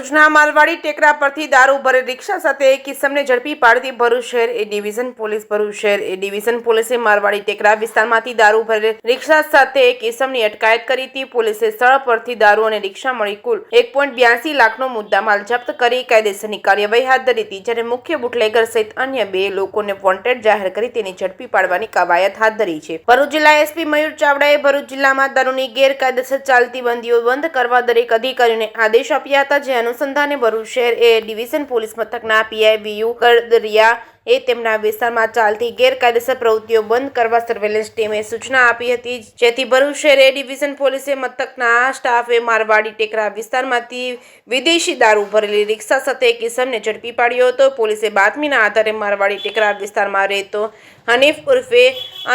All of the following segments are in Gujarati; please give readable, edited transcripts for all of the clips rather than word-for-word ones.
ભરૂચના માલવાડી ટેકરા પરથી દારૂ ભરેલ રિક્ષા સાથે એક કિસ્મને ઝડપી પાડતી ભરૂચ શહેર એ ડિવિઝન પોલીસ ભરૂચ શહેર એ ડિવિઝન પોલીસે માલવાડી ટેકરા વિસ્તારમાંથી દારૂ ભરેલ રિક્ષા સાથે એક કિસ્મની અટકાયત કરી હતી। પોલીસે સ્થળ પરથી દારૂ અને રિક્ષા મળી કુલ 1.82 લાખનો મુદ્દામાલ જપ્ત કરી કાયદેસરની કાર્યવાહી હાથ ધરી હતી, જ્યારે મુખ્ય બુટલેગર સહિત અન્ય 2 લોકોને વોન્ટેડ જાહેર કરી તેની ઝડપી પાડવાની કવાયત હાથ ધરી છે। ભરૂચ જિલ્લા એસપી મયુર ચાવડાએ ભરૂચ જિલ્લામાં દારૂની ગેરકાયદેસર ચાલતી બંધીઓ બંધ કરવા દરેક અધિકારીઓને આદેશ આપ્યા હતા, જે અનુસંધાને ભરૂચ શહેર એ ડિવિઝન પોલીસ મથકના પીઆઈ વીયુ કરદરિયા એ તેમના વિસ્તારમાં ચાલતી ગેરકાયદેસર પ્રવૃત્તિઓ બંધ કરવા સર્વેલન્સ ટીમે સૂચના આપી હતી, જેથી ભરૂચ શહેર એ ડિવિઝન પોલીસે મથકના સ્ટાફે મારવાડી ટેકરા વિસ્તારમાંથી વિદેશી દારૂ ભરેલી રિક્ષા સાથે એક કિસ્મને ઝડપી પાડ્યો હતો। પોલીસે બાતમીના આધારે મારવાડી ટેકરા વિસ્તારમાં રહેતો હનીફ ઉર્ફે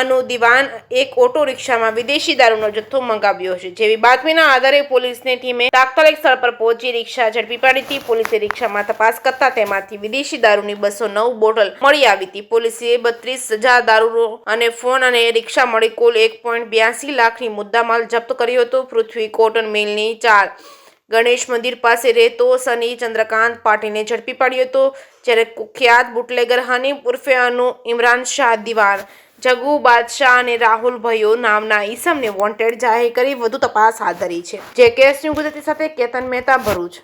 અનુ દિવાન એક ઓટો રિક્ષામાં વિદેશી દારૂનો જથ્થો મંગાવ્યો છે, જેવી બાતમીના આધારે પોલીસની ટીમે તાત્કાલિક સ્થળ પર પહોંચી રિક્ષા ઝડપી પાડી હતી। પોલીસે રિક્ષામાં તપાસ કરતા તેમાંથી વિદેશી દારૂની 209 બોટલ મળી આવી હતી। પોલીસે 32,000 દારૂ અને ફોન અને રિક્ષા મળી કુલ 1.82 લાખની મુદ્દામાલ જપ્ત કર્યો હતો। પૃથ્વી કોટન મિલની 4 ગણેશ મંદિર પાસે રહેતો સની ચંદ્રકાંત પાટીલને ઝડપી પાડ્યો હતો, જ્યારે કુખ્યાત બુટલેગર હનીફ ઉર્ફે અનુ ઇમરાન શાહ દિવાન જગુ બાદશાહ અને રાહુલ ભયો નામના ઈસમને વોન્ટેડ જાહેર કરી વધુ તપાસ હાથ ધરી છે। જે કેસની ગુજરાતી સાથે કેતન મહેતા ભરૂચ।